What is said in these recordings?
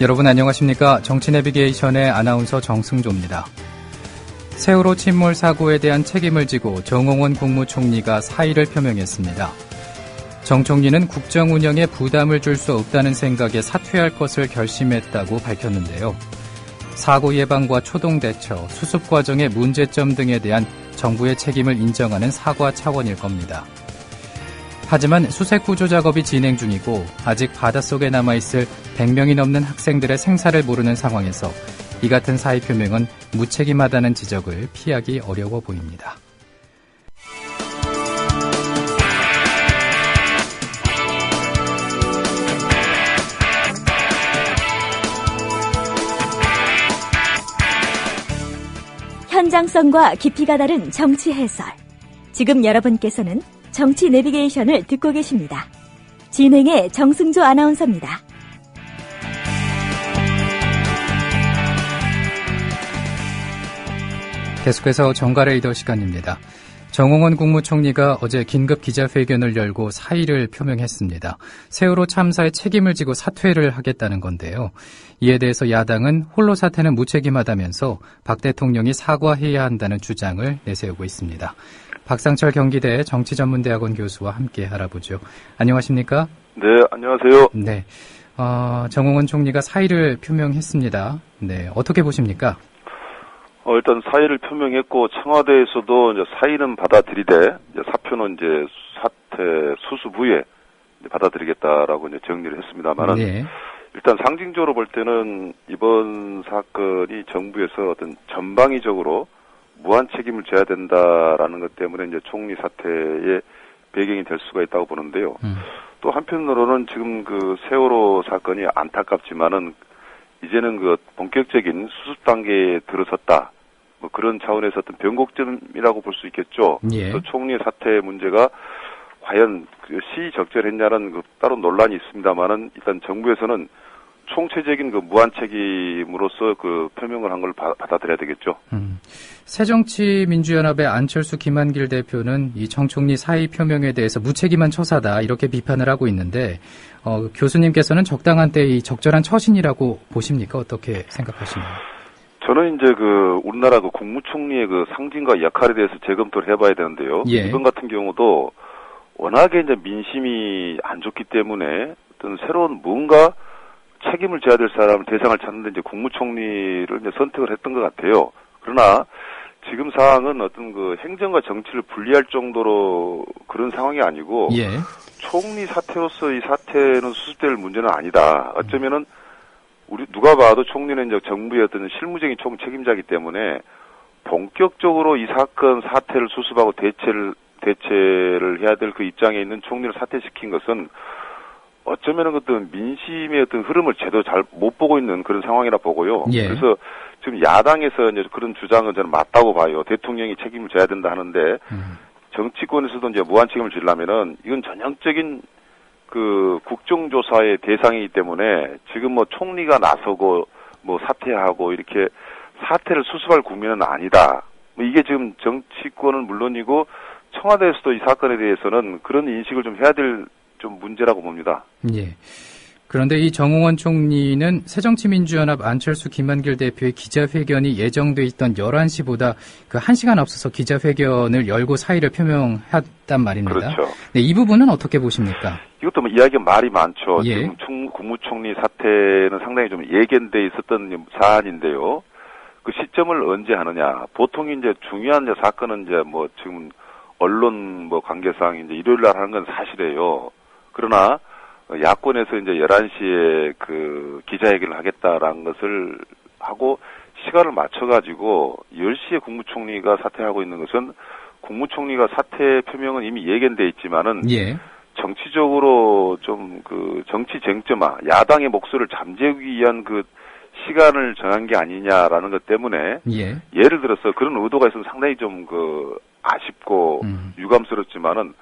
여러분 안녕하십니까? 정치내비게이션의 아나운서 정승조입니다. 세월호 침몰 사고에 대한 책임을 지고 정홍원 국무총리가 사의를 표명했습니다. 정 총리는 국정 운영에 부담을 줄 수 없다는 생각에 사퇴할 것을 결심했다고 밝혔는데요. 사고 예방과 초동 대처, 수습 과정의 문제점 등에 대한 정부의 책임을 인정하는 사과 차원일 겁니다. 하지만 수색 구조 작업이 진행 중이고 아직 바닷속에 남아있을 100명이 넘는 학생들의 생사를 모르는 상황에서 이 같은 사의 표명은 무책임하다는 지적을 피하기 어려워 보입니다. 현장성과 깊이가 다른 정치 해설. 지금 여러분께서는 정치 내비게이션을 듣고 계십니다. 진행의 정승조 아나운서입니다. 계속해서 정가레이더 시간입니다. 정홍원 국무총리가 어제 긴급 기자회견을 열고 사의를 표명했습니다. 세월호 참사에 책임을 지고 사퇴를 하겠다는 건데요. 이에 대해서 야당은 홀로 사퇴는 무책임하다면서 박 대통령이 사과해야 한다는 주장을 내세우고 있습니다. 박상철 경기대 정치전문대학원 교수와 함께 알아보죠. 안녕하십니까? 네, 안녕하세요. 네, 정홍원 총리가 사의를 표명했습니다. 네, 어떻게 보십니까? 일단 사의를 표명했고 청와대에서도 이제 사의는 받아들이되 이제 사표는 이제 사퇴 수습 후에 이제 받아들이겠다라고 이제 정리를 했습니다만은 네. 일단 상징적으로 볼 때는 이번 사건이 정부에서 어떤 전방위적으로 무한 책임을 져야 된다라는 것 때문에 이제 총리 사퇴의 배경이 될 수가 있다고 보는데요. 또 한편으로는 지금 그 세월호 사건이 안타깝지만은 이제는 그 본격적인 수습 단계에 들어섰다. 뭐 그런 차원에서 어떤 변곡점이라고 볼 수 있겠죠. 예. 또 총리 사퇴 문제가 과연 그 시적절했냐는 그 따로 논란이 있습니다만은 일단 정부에서는 총체적인 그 무한 책임으로서 그 표명을 한 걸 받아들여야 되겠죠. 새정치민주연합의 안철수 김한길 대표는 이 정 총리 사의 표명에 대해서 무책임한 처사다 이렇게 비판을 하고 있는데 교수님께서는 적당한 때 이 적절한 처신이라고 보십니까? 어떻게 생각하시나요? 저는 이제 그 우리나라 그 국무총리의 그 상징과 역할에 대해서 재검토를 해봐야 되는데요. 예. 이번 같은 경우도 워낙에 이제 민심이 안 좋기 때문에 어떤 새로운 뭔가 책임을 져야 될 사람을 대상을 찾는데 이제 국무총리를 이제 선택을 했던 것 같아요. 그러나 지금 상황은 어떤 그 행정과 정치를 분리할 정도로 그런 상황이 아니고 예. 총리 사퇴로서 이 사태는 수습될 문제는 아니다. 어쩌면은 우리 누가 봐도 총리는 이제 정부의 어떤 실무적인 총책임자이기 때문에 본격적으로 이 사건 사태를 수습하고 대체를 해야 될 그 입장에 있는 총리를 사퇴시킨 것은 어쩌면은 어떤 민심의 어떤 흐름을 제대로 잘 못 보고 있는 그런 상황이라 보고요. 예. 그래서 지금 야당에서 이제 그런 주장은 저는 맞다고 봐요. 대통령이 책임을 져야 된다 하는데 정치권에서도 이제 무한 책임을 지려면은 이건 전형적인 그 국정조사의 대상이기 때문에 지금 뭐 총리가 나서고 뭐 사퇴하고 이렇게 사태를 수습할 국면은 아니다. 뭐 이게 지금 정치권은 물론이고 청와대에서도 이 사건에 대해서는 그런 인식을 좀 해야 될 좀 문제라고 봅니다. 예. 그런데 이 정홍원 총리는 새정치민주연합 안철수 김한길 대표의 기자회견이 예정돼 있던 11시보다 그 1시간 앞서서 기자회견을 열고 사의를 표명했단 말입니다. 그렇죠. 네, 이 부분은 어떻게 보십니까? 이것도 뭐 이야기가 말이 많죠. 예. 지금 국무총리 사퇴는 상당히 좀 예견돼 있었던 사안인데요. 그 시점을 언제 하느냐. 보통 이제 중요한 이제 사건은 이제 뭐 지금 언론 뭐 관계상 이제 일요일 날 하는 건 사실이에요. 그러나 야권에서 이제 11시에 그 기자회견을 하겠다라는 것을 하고 시간을 맞춰가지고 10시에 국무총리가 사퇴하고 있는 것은 국무총리가 사퇴 표명은 이미 예견돼 있지만은 예. 정치적으로 좀 그 정치 쟁점화, 야당의 목소리를 잠재우기 위한 그 시간을 정한 게 아니냐라는 것 때문에 예. 예를 들어서 그런 의도가 있으면 상당히 좀 그 아쉽고 유감스럽지만은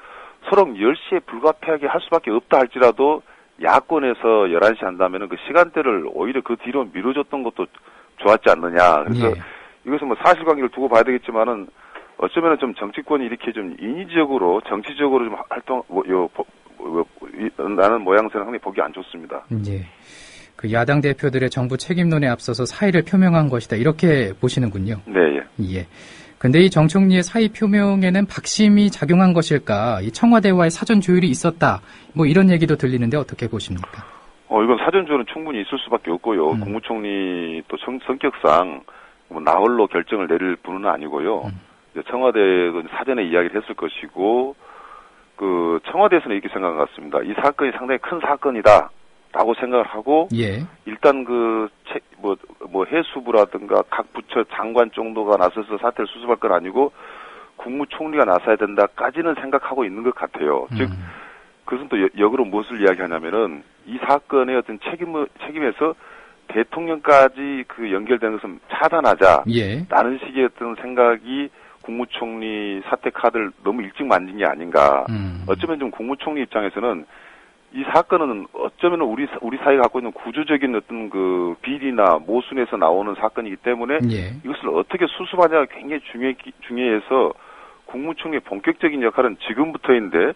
서로 10시에 불가피하게 할 수밖에 없다 할지라도 야권에서 11시 한다면은 그 시간대를 오히려 그 뒤로 미뤄줬던 것도 좋았지 않느냐. 그래서 예. 이것은 뭐 사실관계를 두고 봐야 되겠지만은 어쩌면은 좀 정치권이 이렇게 좀 인위적으로 정치적으로 좀 활동 나는 모양새는 상당히 보기 안 좋습니다. 예. 그 야당 대표들의 정부 책임론에 앞서서 사의를 표명한 것이다. 이렇게 보시는군요. 네, 예. 예. 근데 이 정 총리의 사의 표명에는 박심이 작용한 것일까? 이 청와대와의 사전 조율이 있었다. 뭐 이런 얘기도 들리는데 어떻게 보십니까? 이건 사전 조율은 충분히 있을 수밖에 없고요. 국무총리 또 성격상 뭐 나홀로 결정을 내릴 분은 아니고요. 청와대는 사전에 이야기를 했을 것이고, 그 청와대에서는 이렇게 생각한 것 같습니다. 이 사건이 상당히 큰 사건이다라고 생각을 하고, 예. 일단 해수부라든가 각 부처 장관 정도가 나서서 사태를 수습할 건 아니고 국무총리가 나서야 된다까지는 생각하고 있는 것 같아요. 즉 그것은 또 역으로 무엇을 이야기하냐면은 이 사건의 어떤 책임에서 대통령까지 그 연결되는 것은 차단하자. 예. 라는 식의 어떤 생각이 국무총리 사태 카드를 너무 일찍 만진 게 아닌가. 어쩌면 좀 국무총리 입장에서는 이 사건은 어쩌면 우리 사회가 갖고 있는 구조적인 어떤 그 비리나 모순에서 나오는 사건이기 때문에 예. 이것을 어떻게 수습하냐가 굉장히 중요해서 국무총리의 본격적인 역할은 지금부터인데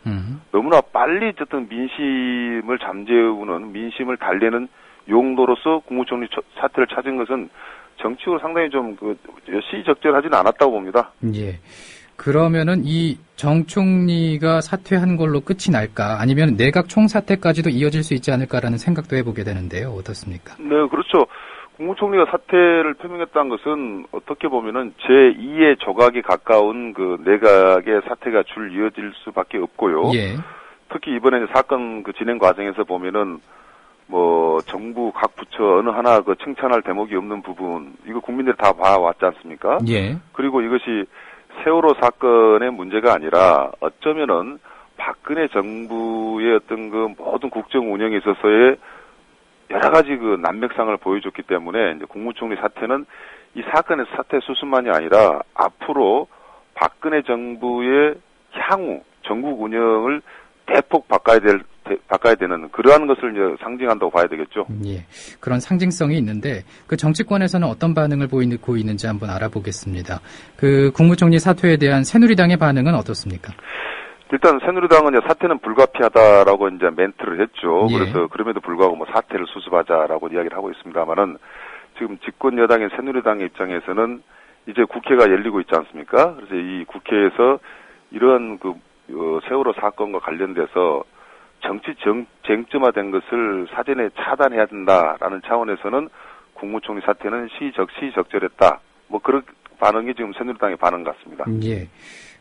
너무나 빨리 어떤 민심을 잠재우는 민심을 달래는 용도로서 국무총리 사태를 찾은 것은 정치적으로 상당히 좀 시적절하지는 않았다고 봅니다. 예. 그러면은 이 정 총리가 사퇴한 걸로 끝이 날까? 아니면 내각 총사퇴까지도 이어질 수 있지 않을까라는 생각도 해보게 되는데요. 어떻습니까? 네, 그렇죠. 국무총리가 사퇴를 표명했다는 것은 어떻게 보면은 제2의 조각에 가까운 그 내각의 사퇴가 줄 이어질 수밖에 없고요. 예. 특히 이번에 사건 그 진행 과정에서 보면은 뭐 정부 각 부처 어느 하나 그 칭찬할 대목이 없는 부분 이거 국민들이 다 봐왔지 않습니까? 예. 그리고 이것이 세월호 사건의 문제가 아니라 어쩌면은 박근혜 정부의 어떤 그 모든 국정 운영에 있어서의 여러 가지 그 난맥상을 보여줬기 때문에 이제 국무총리 사퇴는 이 사건의 사퇴 수순만이 아니라 앞으로 박근혜 정부의 향후 전국 운영을 대폭 바꿔야 되는 그러한 것을 이제 상징한다고 봐야 되겠죠. 예. 그런 상징성이 있는데 그 정치권에서는 어떤 반응을 보이고 있는지 한번 알아보겠습니다. 그 국무총리 사퇴에 대한 새누리당의 반응은 어떻습니까? 일단 새누리당은 이제 사퇴는 불가피하다라고 이제 멘트를 했죠. 예. 그래서 그럼에도 불구하고 뭐 사퇴를 수습하자라고 이야기를 하고 있습니다만은 지금 집권 여당인 새누리당의 입장에서는 이제 국회가 열리고 있지 않습니까? 그래서 이 국회에서 이러한 그 세월호 사건과 관련돼서 정치 쟁점화된 것을 사전에 차단해야 된다라는 차원에서는 국무총리 사퇴는 시적절했다. 뭐 그런 반응이 지금 새누리당의 반응 같습니다. 예.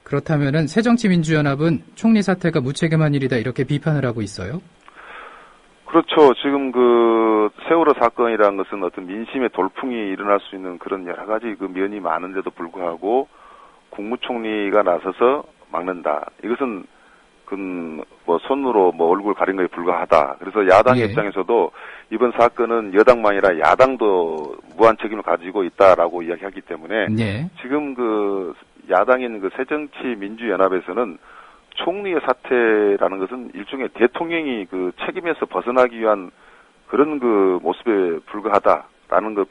그렇다면은 새정치민주연합은 총리 사퇴가 무책임한 일이다 이렇게 비판을 하고 있어요. 그렇죠. 지금 그 세월호 사건이라는 것은 어떤 민심의 돌풍이 일어날 수 있는 그런 여러 가지 그 면이 많은데도 불구하고 국무총리가 나서서 막는다. 이것은 뭐 손으로 뭐 얼굴 가린 거에 불과하다. 그래서 야당의 예. 입장에서도 이번 사건은 여당만 아니라 야당도 무한 책임을 가지고 있다라고 이야기하기 때문에 예. 지금 그 야당인 그 새정치민주연합에서는 총리의 사퇴라는 것은 일종의 대통령이 그 책임에서 벗어나기 위한 그런 그 모습에 불과하다라는 그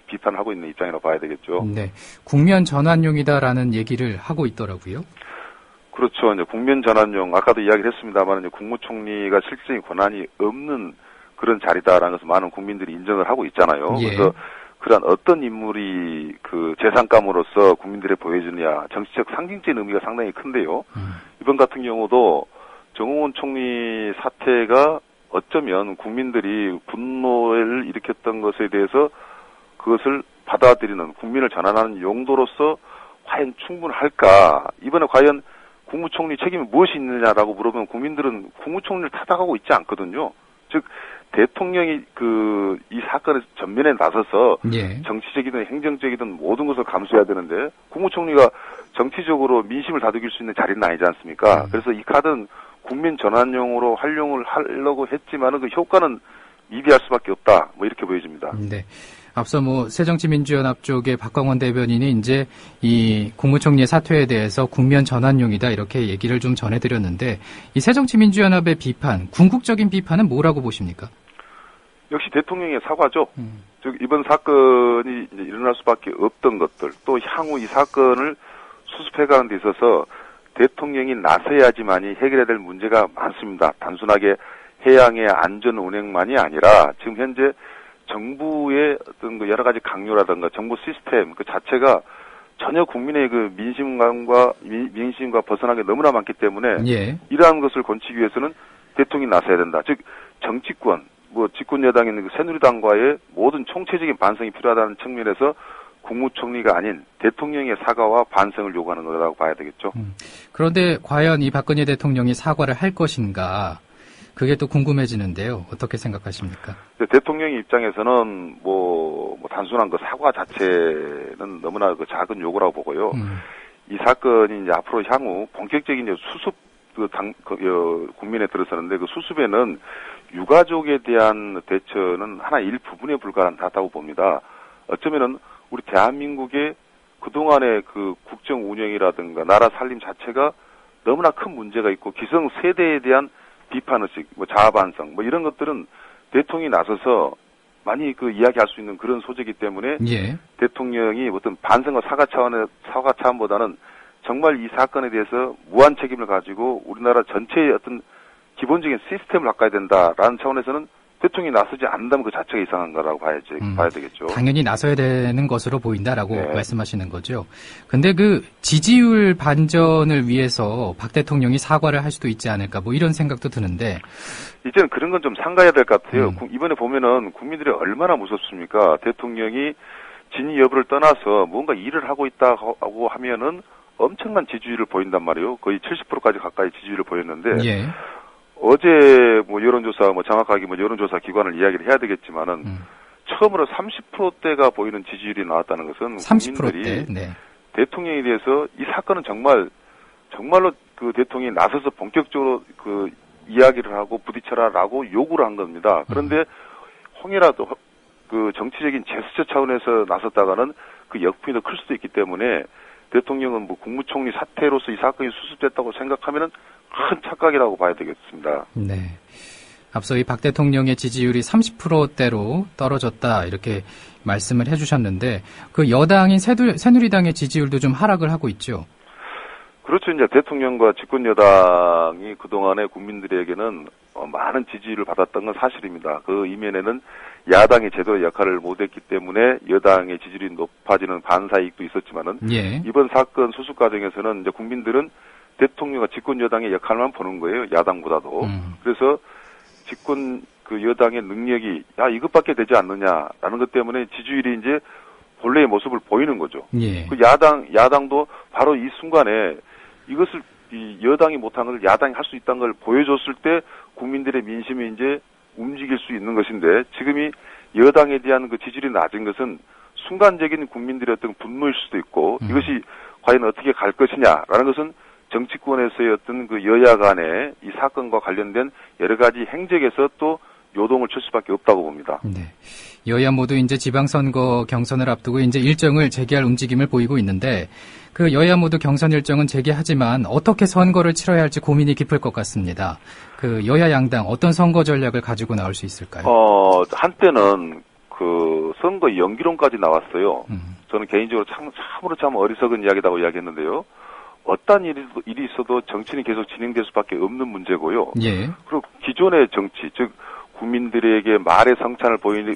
비판하고 있는 입장이라고 봐야 되겠죠. 네. 국면 전환용이다라는 얘기를 하고 있더라고요. 그렇죠. 이제 국면 전환용, 아까도 이야기를 했습니다만, 이제 국무총리가 실질적인 권한이 없는 그런 자리다라는 것을 많은 국민들이 인정을 하고 있잖아요. 예. 그래서 그러한 어떤 인물이 그 재산감으로서 국민들에 보여주느냐, 정치적 상징적인 의미가 상당히 큰데요. 이번 같은 경우도 정홍원 총리 사태가 어쩌면 국민들이 분노를 일으켰던 것에 대해서 그것을 받아들이는 국민을 전환하는 용도로서 과연 충분할까? 이번에 과연 국무총리 책임이 무엇이 있느냐라고 물어보면 국민들은 국무총리를 타당하고 있지 않거든요. 즉 대통령이 이 사건의 전면에 나서서 예. 정치적이든 행정적이든 모든 것을 감수해야 되는데 국무총리가 정치적으로 민심을 다독일 수 있는 자리는 아니지 않습니까? 그래서 이 카드는 국민 전환용으로 활용을 하려고 했지만은 그 효과는 미비할 수밖에 없다. 뭐 이렇게 보여집니다. 네. 앞서 뭐 새정치민주연합 쪽의 박광원 대변인이 이제 이 국무총리의 사퇴에 대해서 국면 전환용이다 이렇게 얘기를 좀 전해드렸는데 이 새정치민주연합의 비판, 궁극적인 비판은 뭐라고 보십니까? 역시 대통령의 사과죠. 즉 이번 사건이 이제 일어날 수밖에 없던 것들, 또 향후 이 사건을 수습해가는 데 있어서 대통령이 나서야지만이 해결해야 될 문제가 많습니다. 단순하게 해양의 안전 운행만이 아니라 지금 현재 정부의 어떤 그 여러 가지 강요라든가 정부 시스템 그 자체가 전혀 국민의 그 민심과 벗어나게 너무나 많기 때문에 예. 이러한 것을 고치기 위해서는 대통령이 나서야 된다. 즉 정치권, 집권 여당에 있는 그 새누리당과의 모든 총체적인 반성이 필요하다는 측면에서 국무총리가 아닌 대통령의 사과와 반성을 요구하는 거라고 봐야 되겠죠. 그런데 과연 이 박근혜 대통령이 사과를 할 것인가? 그게 또 궁금해지는데요. 어떻게 생각하십니까? 대통령의 입장에서는 단순한 그 사과 자체는 너무나 그 작은 요구라고 보고요. 이 사건이 이제 앞으로 향후 본격적인 이제 수습 국민에 들어서는데 그 수습에는 유가족에 대한 대처는 하나 일부분에 불과하다고 봅니다. 어쩌면은 우리 대한민국의 그동안의 그 국정 운영이라든가 나라 살림 자체가 너무나 큰 문제가 있고 기성 세대에 대한 비판의식, 자아 반성, 이런 것들은 대통령이 나서서 많이 그 이야기할 수 있는 그런 소재이기 때문에 예. 대통령이 어떤 반성과 사과 차원보다는 정말 이 사건에 대해서 무한 책임을 가지고 우리나라 전체의 어떤 기본적인 시스템을 바꿔야 된다라는 차원에서는 대통령이 나서지 않는다면 그 자체가 이상한 거라고 봐야 되겠죠. 당연히 나서야 되는 것으로 보인다라고 네. 말씀하시는 거죠. 근데 그 지지율 반전을 위해서 박 대통령이 사과를 할 수도 있지 않을까 이런 생각도 드는데 이제는 그런 건 좀 삼가해야 될 것 같아요. 이번에 보면은 국민들이 얼마나 무섭습니까? 대통령이 진위 여부를 떠나서 뭔가 일을 하고 있다고 하면은 엄청난 지지율을 보인단 말이에요. 거의 70%까지 가까이 지지율을 보였는데 예. 어제 여론조사 정확하게 여론조사 기관을 이야기를 해야 되겠지만은 처음으로 30%대가 보이는 지지율이 나왔다는 것은 30%대. 국민들이 네. 대통령에 대해서 이 사건은 정말로 그 대통령이 나서서 본격적으로 그 이야기를 하고 부딪혀라라고 요구를 한 겁니다. 그런데 혹이라도 그 정치적인 제스처 차원에서 나섰다가는 그 역풍이 더 클 수도 있기 때문에 대통령은 국무총리 사퇴로서 이 사건이 수습됐다고 생각하면은 큰 착각이라고 봐야 되겠습니다. 네. 앞서 이 박 대통령의 지지율이 30%대로 떨어졌다 이렇게 말씀을 해주셨는데 그 여당인 새누리당의 지지율도 좀 하락을 하고 있죠. 그렇죠. 이제 대통령과 집권 여당이 그동안에 국민들에게는 많은 지지를 받았던 건 사실입니다. 그 이면에는 야당이 제대로 역할을 못했기 때문에 여당의 지지율이 높아지는 반사이익도 있었지만은 예. 이번 사건 수습 과정에서는 이제 국민들은 대통령과 집권 여당의 역할만 보는 거예요. 야당보다도. 그래서 집권 그 여당의 능력이 이것밖에 되지 않느냐라는 것 때문에 지지율이 이제 본래의 모습을 보이는 거죠. 예. 그 야당도 바로 이 순간에 이것을 이 여당이 못한 것을 야당이 할 수 있다는 걸 보여줬을 때 국민들의 민심이 이제 움직일 수 있는 것인데 지금이 여당에 대한 그 지지율이 낮은 것은 순간적인 국민들의 어떤 분노일 수도 있고 이것이 과연 어떻게 갈 것이냐라는 것은 정치권에서의 어떤 그 여야 간의 이 사건과 관련된 여러 가지 행적에서 또 요동을 칠 수밖에 없다고 봅니다. 네. 여야 모두 이제 지방선거 경선을 앞두고 이제 일정을 재개할 움직임을 보이고 있는데 그 여야 모두 경선 일정은 재개하지만 어떻게 선거를 치러야 할지 고민이 깊을 것 같습니다. 그 여야 양당 어떤 선거 전략을 가지고 나올 수 있을까요? 한때는 그 선거 연기론까지 나왔어요. 저는 개인적으로 참으로 어리석은 이야기라고 이야기했는데요. 어떤 일이 있어도 정치는 계속 진행될 수밖에 없는 문제고요. 예. 그리고 기존의 정치, 즉 국민들에게 말의 성찬을 보이는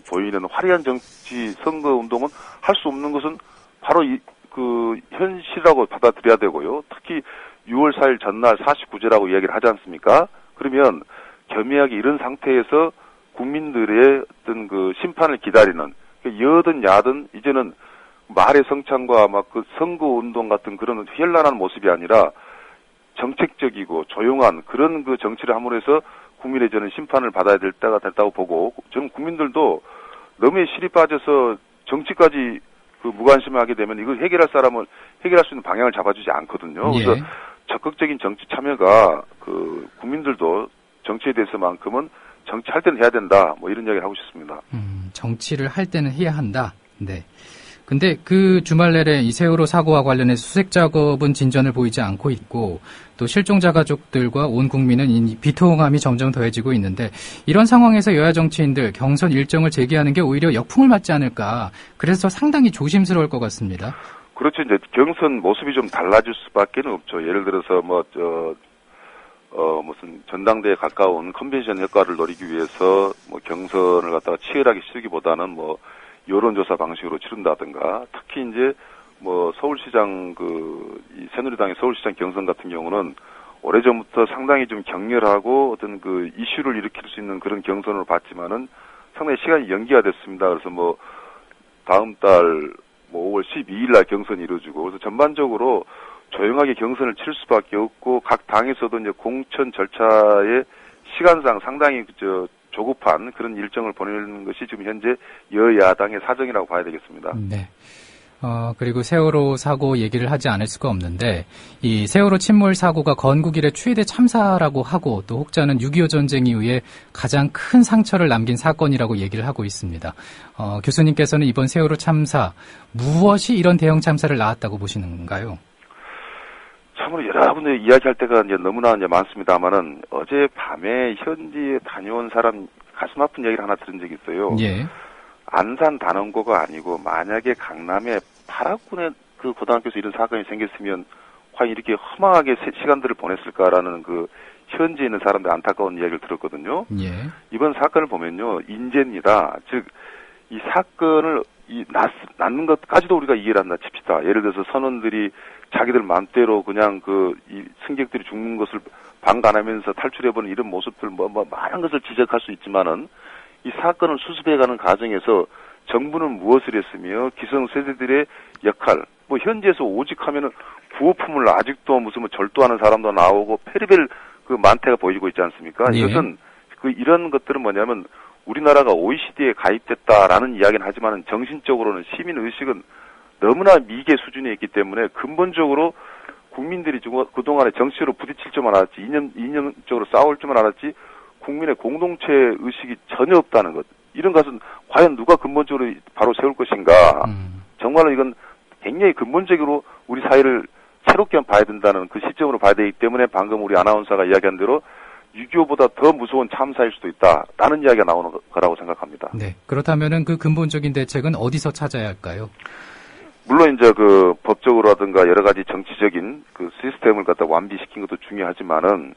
화려한 정치 선거 운동은 할 수 없는 것은 바로 그 현실이라고 받아들여야 되고요. 특히 6월 4일 전날 49제라고 이야기를 하지 않습니까? 그러면 겸허하게 이런 상태에서 국민들의 어떤 그 심판을 기다리는 여든 야든 이제는 말의 성찬과 그 선거 운동 같은 그런 현란한 모습이 아니라 정책적이고 조용한 그런 그 정치를 함으로 해서 국민의 저는 심판을 받아야 될 때가 됐다고 보고 저는 국민들도 너무 실이 빠져서 정치까지 그 무관심하게 되면 이걸 해결할 수 있는 방향을 잡아주지 않거든요. 예. 그래서 적극적인 정치 참여가 그 국민들도 정치에 대해서만큼은 정치할 때는 해야 된다. 이런 이야기를 하고 싶습니다. 정치를 할 때는 해야 한다. 네. 근데 그 주말 내내 이 세월호 사고와 관련해서 수색 작업은 진전을 보이지 않고 있고 또 실종자 가족들과 온 국민은 이 비통함이 점점 더해지고 있는데 이런 상황에서 여야 정치인들 경선 일정을 재개하는 게 오히려 역풍을 맞지 않을까. 그래서 상당히 조심스러울 것 같습니다. 그렇죠. 이제 경선 모습이 좀 달라질 수밖에 없죠. 예를 들어서 무슨 전당대에 가까운 컨벤션 효과를 노리기 위해서 뭐 경선을 갖다가 치열하게 치르기보다는 뭐 여론조사 방식으로 치른다든가, 특히 이제 뭐 서울시장 이 새누리당의 서울시장 경선 같은 경우는 오래전부터 상당히 좀 격렬하고 어떤 그 이슈를 일으킬 수 있는 그런 경선으로 봤지만은 상당히 시간이 연기가 됐습니다. 그래서 뭐 다음 달 뭐 5월 12일 날 경선이 이루어지고, 그래서 전반적으로 조용하게 경선을 칠 수밖에 없고, 각 당에서도 이제 공천 절차의 시간상 상당히 조급한 그런 일정을 보내는 것이 지금 현재 여야당의 사정이라고 봐야 되겠습니다. 네. 그리고 세월호 사고 얘기를 하지 않을 수가 없는데, 이 세월호 침몰 사고가 건국 이래 최대 참사라고 하고, 또 혹자는 6.25 전쟁 이후에 가장 큰 상처를 남긴 사건이라고 얘기를 하고 있습니다. 교수님께서는 이번 세월호 참사, 무엇이 이런 대형 참사를 낳았다고 보시는가요? 참으로 여러분들 이야기할 때가 이제 너무나 이제 많습니다만은, 어제 밤에 현지에 다녀온 사람 가슴 아픈 얘기를 하나 들은 적이 있어요. 예. 안산 단원고가 아니고 만약에 강남의 파라군의 그 고등학교에서 이런 사건이 생겼으면 과연 이렇게 허망하게 시간들을 보냈을까라는 그 현지에 있는 사람들 안타까운 이야기를 들었거든요. 예. 이번 사건을 보면요, 인재입니다. 즉 이 사건을 낳는 것까지도 우리가 이해를 한다 칩시다. 예를 들어서 선원들이 자기들 마음대로 그냥 이 승객들이 죽는 것을 방관하면서 탈출해보는 이런 모습들 뭐 많은 것을 지적할 수 있지만은, 이 사건을 수습해가는 과정에서 정부는 무엇을 했으며 기성세대들의 역할, 뭐 현지에서 오직 하면은 구호품을 아직도 무슨 뭐 절도하는 사람도 나오고 페리벨 그 만태가 보이고 있지 않습니까? 예. 이것은 이런 것들은 뭐냐면 우리나라가 OECD에 가입됐다라는 이야기는 하지만은 정신적으로는 시민 의식은 너무나 미개 수준에 있기 때문에 근본적으로 국민들이 그동안에 정치로 부딪힐 줄만 알았지, 이념적으로 싸울 줄만 알았지 국민의 공동체 의식이 전혀 없다는 것. 이런 것은 과연 누가 근본적으로 바로 세울 것인가. 정말로 이건 굉장히 근본적으로 우리 사회를 새롭게 봐야 된다는 그 시점으로 봐야 되기 때문에 방금 우리 아나운서가 이야기한 대로 6.25보다 더 무서운 참사일 수도 있다라는 이야기가 나오는 거라고 생각합니다. 네. 그렇다면은 그 근본적인 대책은 어디서 찾아야 할까요? 물론 이제 법적으로라든가 여러 가지 정치적인 그 시스템을 갖다 완비시킨 것도 중요하지만은,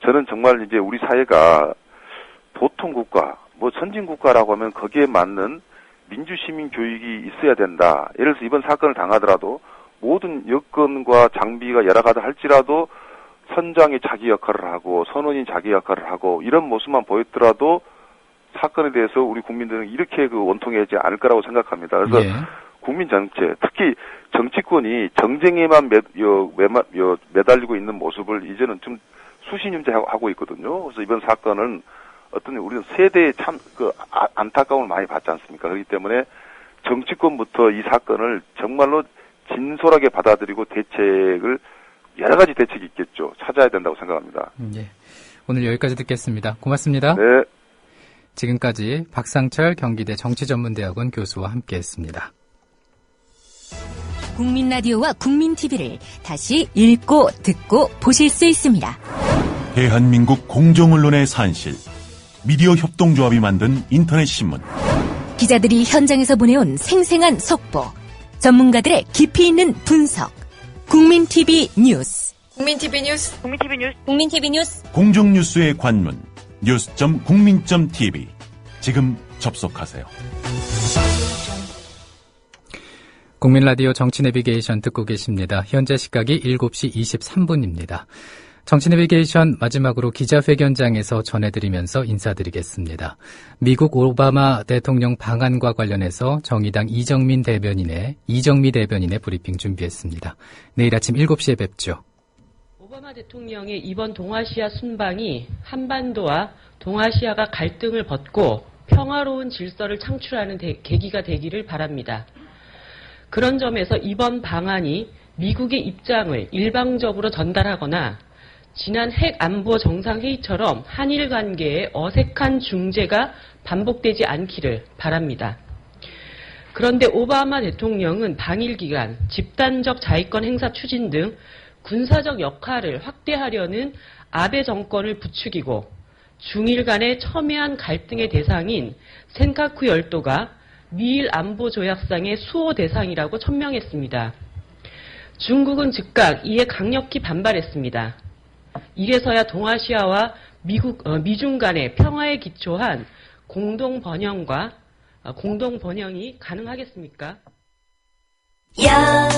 저는 정말 이제 우리 사회가 보통 국가, 뭐 선진 국가라고 하면 거기에 맞는 민주시민 교육이 있어야 된다. 예를 들어서 이번 사건을 당하더라도 모든 여건과 장비가 여러 가지 할지라도 선장이 자기 역할을 하고 선원이 자기 역할을 하고 이런 모습만 보였더라도 사건에 대해서 우리 국민들은 이렇게 원통하지 않을 거라고 생각합니다. 그래서 예. 국민 전체, 특히 정치권이 정쟁에만 매달리고 있는 모습을 이제는 좀 수신임제 하고 있거든요. 그래서 이번 사건은 우리는 세대의 안타까움을 많이 받지 않습니까? 그렇기 때문에 정치권부터 이 사건을 정말로 진솔하게 받아들이고 여러 가지 대책이 있겠죠. 찾아야 된다고 생각합니다. 예. 오늘 여기까지 듣겠습니다. 고맙습니다. 네. 지금까지 박상철 경기대 정치전문대학원 교수와 함께했습니다. 국민 라디오와 국민 TV를 다시 읽고 듣고 보실 수 있습니다. 대한민국 공정언론의 산실, 미디어 협동조합이 만든 인터넷 신문. 기자들이 현장에서 보내온 생생한 속보, 전문가들의 깊이 있는 분석. 국민 TV 뉴스. 국민 TV 뉴스. 국민 TV 뉴스. 국민 TV 뉴스. 공정 뉴스의 관문 news.국민.tv. 지금 접속하세요. 국민 라디오 정치 내비게이션 듣고 계십니다. 현재 시각이 7시 23분입니다. 정치 내비게이션 마지막으로 기자회견장에서 전해드리면서 인사드리겠습니다. 미국 오바마 대통령 방한과 관련해서 정의당 이정미 대변인의 브리핑 준비했습니다. 내일 아침 7시에 뵙죠. 오바마 대통령의 이번 동아시아 순방이 한반도와 동아시아가 갈등을 벗고 평화로운 질서를 창출하는 계기가 되기를 바랍니다. 그런 점에서 이번 방안이 미국의 입장을 일방적으로 전달하거나 지난 핵 안보 정상회의처럼 한일 관계에 어색한 중재가 반복되지 않기를 바랍니다. 그런데 오바마 대통령은 방일 기간, 집단적 자위권 행사 추진 등 군사적 역할을 확대하려는 아베 정권을 부추기고 중일 간의 첨예한 갈등의 대상인 센카쿠 열도가 미일 안보 조약상의 수호 대상이라고 천명했습니다. 중국은 즉각 이에 강력히 반발했습니다. 이래서야 동아시아와 미중 간의 평화에 기초한 공동 번영이 가능하겠습니까? 야